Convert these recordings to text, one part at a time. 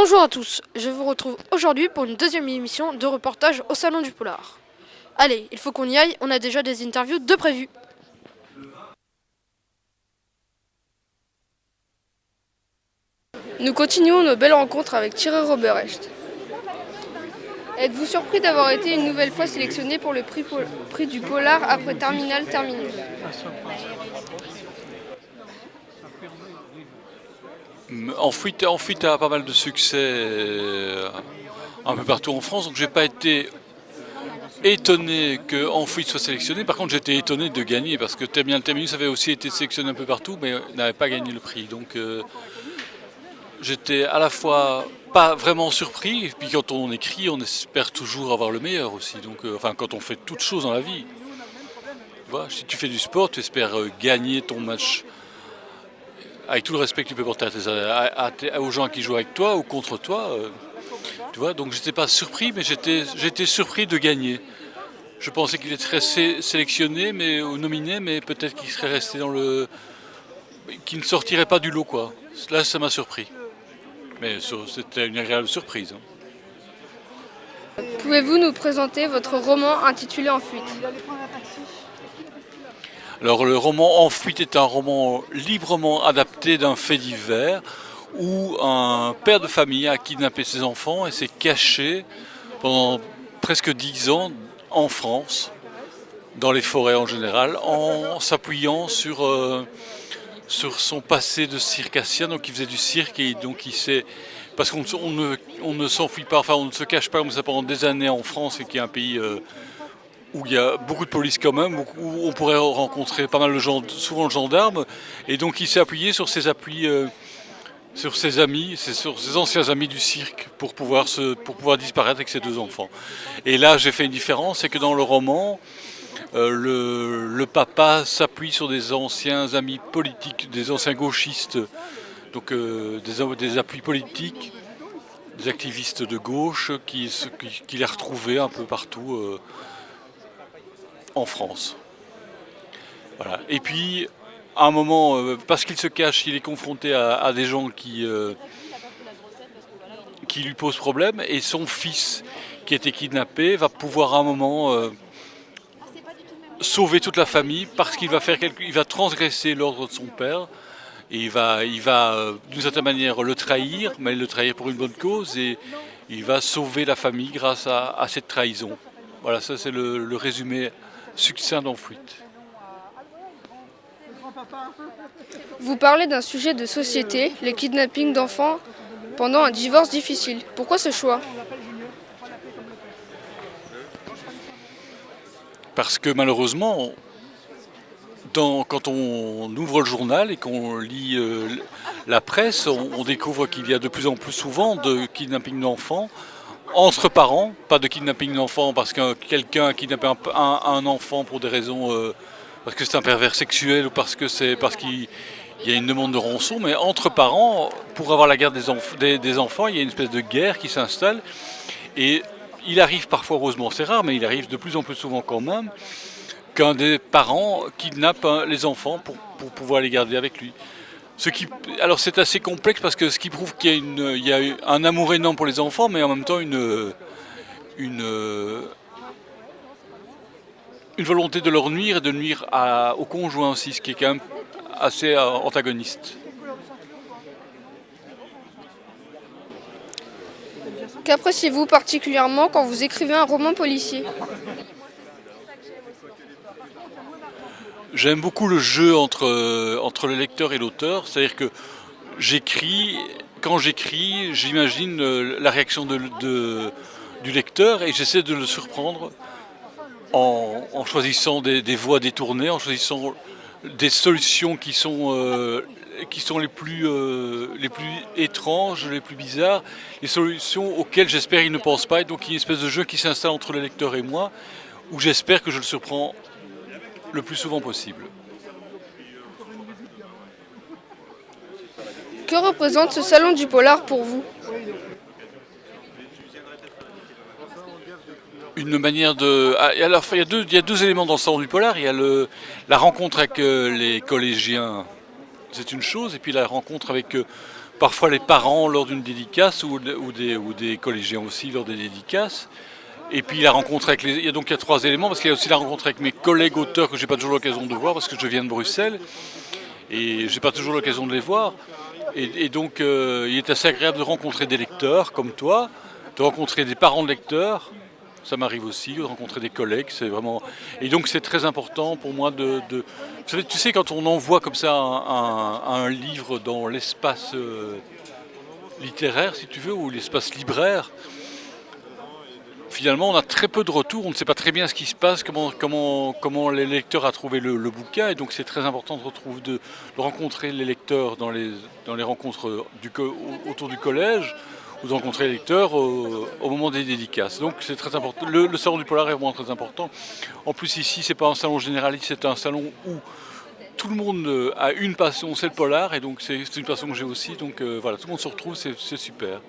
Bonjour à tous, je vous retrouve aujourd'hui pour une deuxième émission de reportage au Salon du Polar. Allez, il faut qu'on y aille, on a déjà des interviews de prévues. Nous continuons nos belles rencontres avec Thierry Roberecht. Êtes-vous surpris d'avoir été une nouvelle fois sélectionné pour le prix du Polar après Terminal Terminus? Ensuite a pas mal de succès un peu partout en France, donc j'ai pas été étonné que Enfuite soit sélectionné. Par contre, j'étais étonné de gagner parce que Terminal Terminus avait aussi été sélectionné un peu partout, mais n'avait pas gagné le prix. Donc j'étais à la fois pas vraiment surpris, et puis quand on écrit, on espère toujours avoir le meilleur aussi. Donc, quand on fait toutes choses dans la vie, tu vois, si tu fais du sport, tu espères gagner ton match. Avec tout le respect que tu peux porter aux gens qui jouent avec toi ou contre toi, tu vois. Donc j'étais pas surpris, mais j'étais surpris de gagner. Je pensais qu'il serait sélectionné, ou nominé, mais peut-être qu'il serait resté qu'il ne sortirait pas du lot, quoi. Là, ça m'a surpris. Mais c'était une agréable surprise. Pouvez-vous nous présenter votre roman intitulé En fuite? Alors le roman En fuite est un roman librement adapté d'un fait divers où un père de famille a kidnappé ses enfants et s'est caché pendant presque 10 ans en France, dans les forêts en général, en s'appuyant sur son passé de circassien. Donc il faisait du cirque et donc il s'est... Parce qu'on ne s'enfuit pas, on ne se cache pas comme ça pendant des années en France, et qui est un pays... où il y a beaucoup de police quand même, où on pourrait rencontrer pas mal de gens, souvent de gendarmes, et donc il s'est appuyé sur ses appuis, sur ses amis, sur ses anciens amis du cirque, pour pouvoir disparaître avec ses 2 enfants. Et là, j'ai fait une différence, c'est que dans le roman, le papa s'appuie sur des anciens amis politiques, des anciens gauchistes, donc des appuis politiques, des activistes de gauche qu'il a retrouvés un peu partout en France. Voilà. Et puis, à un moment, parce qu'il se cache, il est confronté à des gens qui lui posent problème, et son fils, qui a été kidnappé, va pouvoir à un moment sauver toute la famille, parce qu'il va transgresser l'ordre de son père, et il va d'une certaine manière le trahir, mais le trahir pour une bonne cause, et il va sauver la famille grâce à cette trahison. Voilà, ça c'est le résumé succinct d'Enfuite. Vous parlez d'un sujet de société, les kidnappings d'enfants pendant un divorce difficile. Pourquoi ce choix? Parce que malheureusement, quand on ouvre le journal et qu'on lit la presse, on découvre qu'il y a de plus en plus souvent de kidnapping d'enfants entre parents, pas de kidnapping d'enfants parce que quelqu'un a kidnappé un enfant pour des raisons, parce que c'est un pervers sexuel ou parce qu'il y a une demande de rançon, mais entre parents, pour avoir la garde des enfants, il y a une espèce de guerre qui s'installe. Et il arrive parfois, heureusement c'est rare, mais il arrive de plus en plus souvent quand même, qu'un des parents kidnappe les enfants pour pouvoir les garder avec lui. Alors c'est assez complexe parce que ce qui prouve qu'il y a un amour énorme pour les enfants, mais en même temps une volonté de leur nuire et de nuire au conjoint aussi, ce qui est quand même assez antagoniste. Qu'appréciez-vous particulièrement quand vous écrivez un roman policier? J'aime beaucoup le jeu entre le lecteur et l'auteur, c'est-à-dire que quand j'écris, j'imagine la réaction du lecteur et j'essaie de le surprendre en choisissant des voies détournées, en choisissant des solutions qui sont les plus étranges, les plus bizarres, les solutions auxquelles j'espère qu'il ne pense pas. Et donc il y a une espèce de jeu qui s'installe entre le lecteur et moi, où j'espère que je le surprends le plus souvent possible. Que représente ce salon du polar pour vous? Une manière de... Alors, il y a deux éléments dans le salon du polar. Il y a la rencontre avec les collégiens c'est une chose, et puis la rencontre avec parfois les parents lors d'une dédicace ou des collégiens aussi lors des dédicaces. Et puis la rencontre avec il y a 3 éléments, parce qu'il y a aussi la rencontre avec mes collègues auteurs que j'ai pas toujours l'occasion de voir parce que je viens de Bruxelles et j'ai pas toujours l'occasion de les voir. Et donc il est assez agréable de rencontrer des lecteurs comme toi, de rencontrer des parents de lecteurs. Ça m'arrive aussi, de rencontrer des collègues, c'est vraiment... Et donc c'est très important pour moi Tu sais, quand on envoie comme ça un livre dans l'espace littéraire, si tu veux, ou l'espace libraire, finalement, on a très peu de retours, on ne sait pas très bien ce qui se passe, comment les lecteurs a trouvé le bouquin, et donc c'est très important de rencontrer les lecteurs dans les rencontres autour du collège, ou de rencontrer les lecteurs au moment des dédicaces. Donc c'est très important. Le salon du polar est vraiment très important. En plus ici, c'est pas un salon généraliste, c'est un salon où tout le monde a une passion, c'est le polar, et donc c'est une passion que j'ai aussi. Donc voilà, tout le monde se retrouve, c'est super.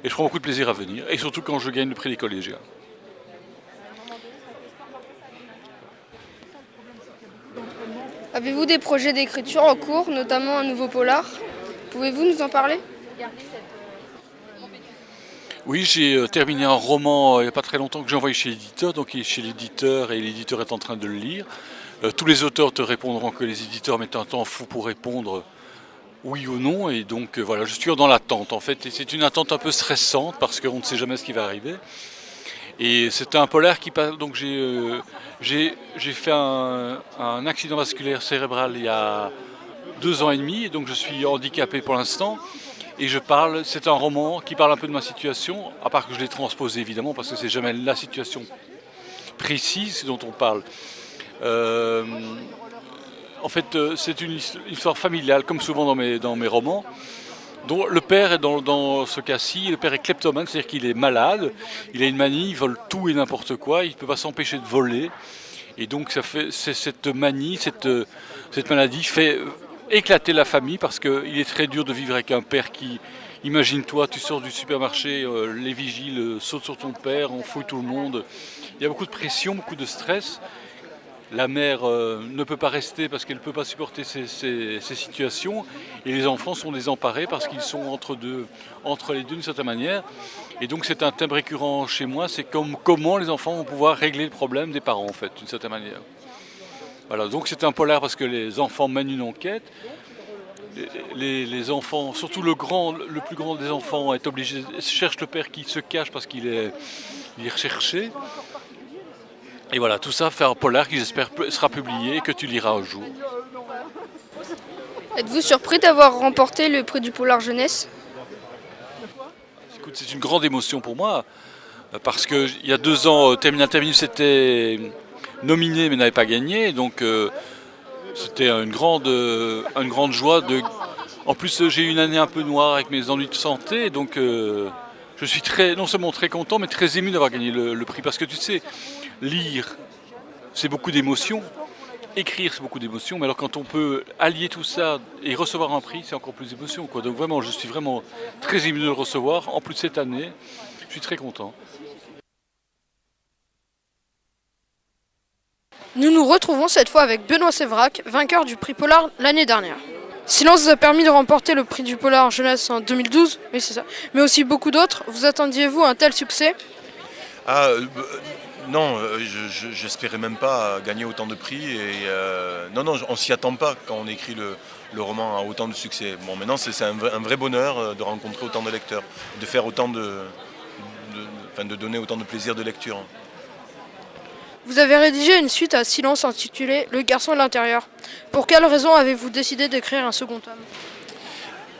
Et je prends beaucoup de plaisir à venir, et surtout quand je gagne le prix des collégiens. Avez-vous des projets d'écriture en cours, notamment un nouveau polar? Pouvez-vous nous en parler? Oui, j'ai terminé un roman il n'y a pas très longtemps que j'ai envoyé chez l'éditeur, donc il est chez l'éditeur et l'éditeur est en train de le lire. Tous les auteurs te répondront que les éditeurs mettent un temps fou pour répondre oui ou non, et donc voilà, je suis dans l'attente en fait, et c'est une attente un peu stressante parce qu'on ne sait jamais ce qui va arriver. Et c'est un polar qui passe, donc j'ai fait un accident vasculaire cérébral il y a 2 ans et demi, et donc je suis handicapé pour l'instant. Et c'est un roman qui parle un peu de ma situation, à part que je l'ai transposé évidemment, parce que c'est jamais la situation précise dont on parle. En fait, c'est une histoire familiale, comme souvent dans mes romans, dont le père est dans ce cas-ci, le père est kleptomane, c'est-à-dire qu'il est malade, il a une manie, il vole tout et n'importe quoi, il ne peut pas s'empêcher de voler. Et donc cette manie, cette maladie fait éclater la famille parce qu'il est très dur de vivre avec un père qui, imagine-toi, tu sors du supermarché, les vigiles sautent sur ton père, on fouille tout le monde. Il y a beaucoup de pression, beaucoup de stress. La mère ne peut pas rester parce qu'elle ne peut pas supporter ces situations. Et les enfants sont désemparés parce qu'ils sont entre les deux d'une certaine manière. Et donc c'est un thème récurrent chez moi, c'est comment les enfants vont pouvoir régler le problème des parents en fait, d'une certaine manière. Voilà, donc c'est un polar parce que les enfants mènent une enquête. Les enfants, surtout le plus grand des enfants est obligé, cherche le père qui se cache parce qu'il est recherché. Et voilà, tout ça fait un polar qui j'espère sera publié et que tu liras un jour. Êtes-vous surpris d'avoir remporté le prix du polar jeunesse? Écoute, c'est une grande émotion pour moi, parce qu'il y a 2 ans, Terminal Terminus était nominé mais n'avait pas gagné, donc c'était une grande joie. En plus, j'ai eu une année un peu noire avec mes ennuis de santé, donc je suis non seulement très content, mais très ému d'avoir gagné le prix, parce que tu sais, lire, c'est beaucoup d'émotions, écrire, c'est beaucoup d'émotions, mais alors quand on peut allier tout ça et recevoir un prix, c'est encore plus d'émotions, quoi. Donc vraiment, je suis vraiment très ému de le recevoir, en plus cette année, je suis très content. Nous nous retrouvons cette fois avec Benoît Sévrac, vainqueur du prix Polar l'année dernière. Silence vous a permis de remporter le prix du Polar jeunesse en 2012, oui c'est ça, mais aussi beaucoup d'autres. Vous attendiez-vous un tel succès? Non, j'espérais même pas gagner autant de prix. Non, on s'y attend pas quand on écrit le roman à autant de succès. Bon, maintenant c'est un vrai bonheur de rencontrer autant de lecteurs, de faire autant de donner autant de plaisir de lecture. Vous avez rédigé une suite à Silence intitulée Le garçon de l'intérieur. Pour quelle raison avez-vous décidé d'écrire un second tome?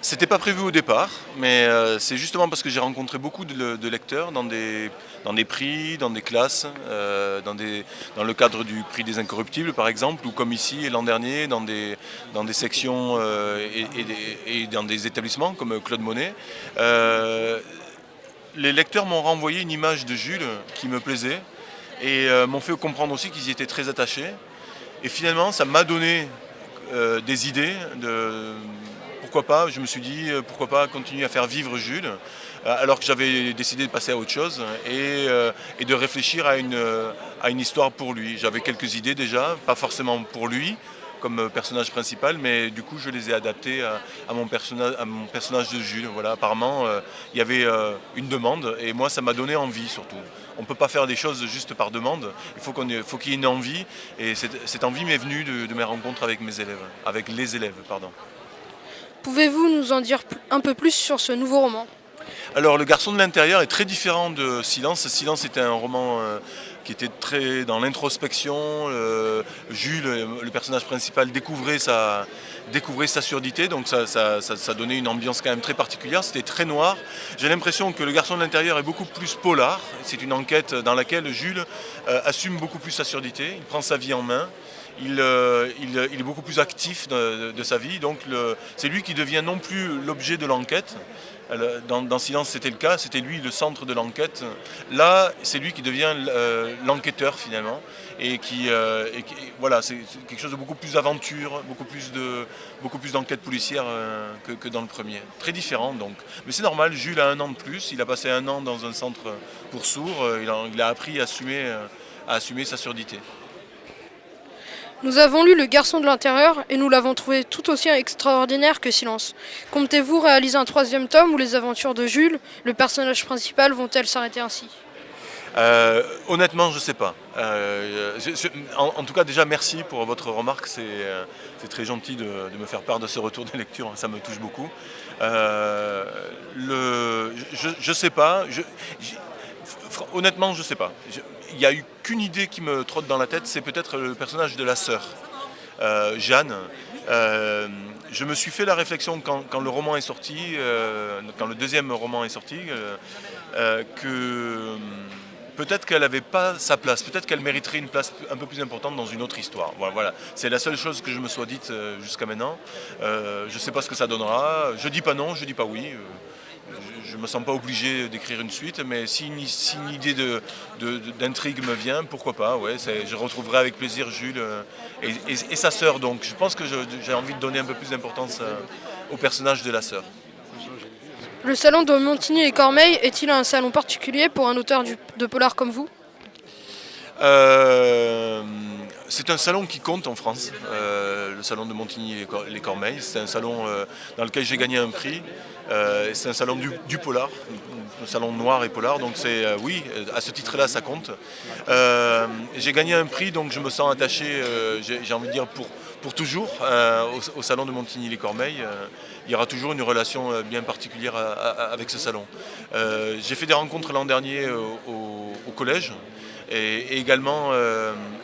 C'était pas prévu au départ, mais c'est justement parce que j'ai rencontré beaucoup de lecteurs dans des prix, dans des classes, dans le cadre du prix des Incorruptibles par exemple, ou comme ici et l'an dernier dans des sections et dans des établissements comme Claude Monet. Les lecteurs m'ont renvoyé une image de Jules qui me plaisait et m'ont fait comprendre aussi qu'ils y étaient très attachés. Et finalement, ça m'a donné des idées pourquoi pas, je me suis dit, pourquoi pas continuer à faire vivre Jules, alors que j'avais décidé de passer à autre chose et de réfléchir à une histoire pour lui. J'avais quelques idées déjà, pas forcément pour lui, comme personnage principal, mais du coup je les ai adaptés à mon personnage de Jules. Voilà, apparemment il y avait une demande et moi ça m'a donné envie surtout. On ne peut pas faire des choses juste par demande, faut qu'il y ait une envie et cette envie m'est venue de mes rencontres avec les élèves. Pardon. Pouvez-vous nous en dire un peu plus sur ce nouveau roman? Alors Le Garçon de l'intérieur est très différent de Silence. Silence était un roman qui était très dans l'introspection. Jules, le personnage principal, découvrait sa surdité, donc ça donnait une ambiance quand même très particulière. C'était très noir. J'ai l'impression que Le Garçon de l'intérieur est beaucoup plus polar. C'est une enquête dans laquelle Jules assume beaucoup plus sa surdité. Il prend sa vie en main. Il est beaucoup plus actif de sa vie, donc c'est lui qui devient non plus l'objet de l'enquête. Dans Silence c'était le cas, c'était lui le centre de l'enquête. Là c'est lui qui devient l'enquêteur finalement et voilà, c'est quelque chose de beaucoup plus aventure, beaucoup plus d'enquête policière que dans le premier. Très différent donc. Mais c'est normal, Jules a 1 an de plus, il a passé 1 an dans un centre pour sourds, il a appris à assumer sa surdité. Nous avons lu Le Garçon de l'intérieur et nous l'avons trouvé tout aussi extraordinaire que Silence. Comptez-vous réaliser un 3e tome où les aventures de Jules, le personnage principal, vont-elles s'arrêter ainsi? Honnêtement, je ne sais pas. En tout cas, déjà, merci pour votre remarque. C'est très gentil de me faire part de ce retour de lecture. Ça me touche beaucoup. Je ne sais pas. Honnêtement, je ne sais pas. Il n'y a eu qu'une idée qui me trotte dans la tête, c'est peut-être le personnage de la sœur, Jeanne. Je me suis fait la réflexion quand le roman est sorti, quand le 2e roman est sorti, que peut-être qu'elle n'avait pas sa place, peut-être qu'elle mériterait une place un peu plus importante dans une autre histoire. Voilà. C'est la seule chose que je me sois dite jusqu'à maintenant. Je ne sais pas ce que ça donnera. Je dis pas non, je dis pas oui. Je ne me sens pas obligé d'écrire une suite, mais si une idée d'intrigue me vient, pourquoi pas. Ouais, je retrouverai avec plaisir Jules et sa sœur. Donc je pense que j'ai envie de donner un peu plus d'importance au personnage de la sœur. Le salon de Montigny-les-Cormeilles est-il un salon particulier pour un auteur de polar comme vous? C'est un salon qui compte en France, le salon de Montigny-les-Cormeilles. C'est un salon dans lequel j'ai gagné un prix. C'est un salon du polar, un salon noir et polar, donc oui, à ce titre-là, ça compte. J'ai gagné un prix, donc je me sens attaché, j'ai envie de dire, pour toujours au salon de Montigny-les-Cormeilles. Il y aura toujours une relation bien particulière avec ce salon. J'ai fait des rencontres l'an dernier au collège. Et également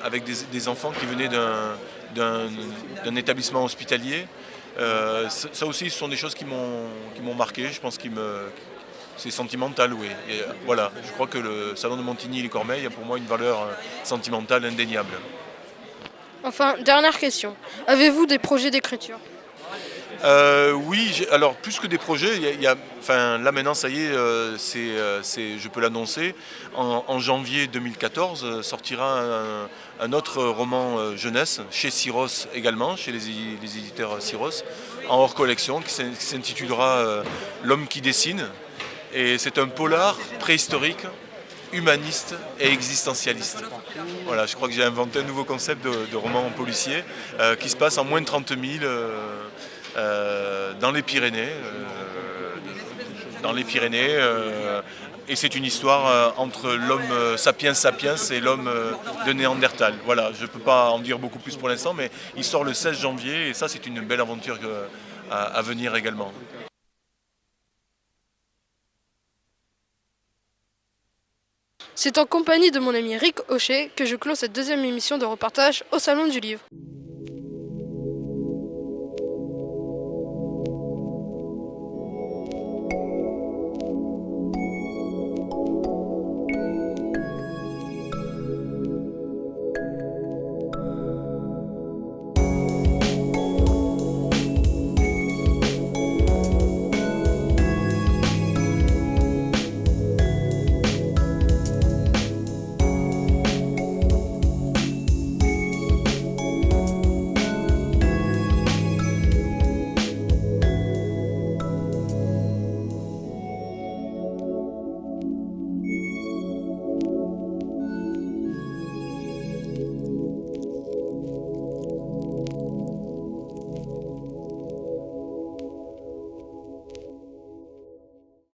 avec des enfants qui venaient d'un établissement hospitalier. Ça aussi, ce sont des choses qui m'ont marqué. Je pense que c'est sentimental, oui. Et voilà, je crois que le salon de Montigny-les-Cormeilles a pour moi une valeur sentimentale indéniable. Enfin, dernière question. Avez-vous des projets d'écriture? Oui, alors plus que des projets, là maintenant ça y est, je peux l'annoncer, en janvier 2014 sortira un autre roman jeunesse, chez Syros également, chez les éditeurs Syros, en hors collection, qui s'intitulera L'homme qui dessine, et c'est un polar préhistorique, humaniste et existentialiste. Voilà, je crois que j'ai inventé un nouveau concept de roman policier qui se passe en moins de 30 000 dans les Pyrénées. Et c'est une histoire entre l'homme sapiens sapiens et l'homme de Néandertal. Voilà, je ne peux pas en dire beaucoup plus pour l'instant, mais il sort le 16 janvier et ça c'est une belle aventure à venir également. C'est en compagnie de mon ami Rick Hochet que je clôt cette 2e émission de reportage au Salon du Livre.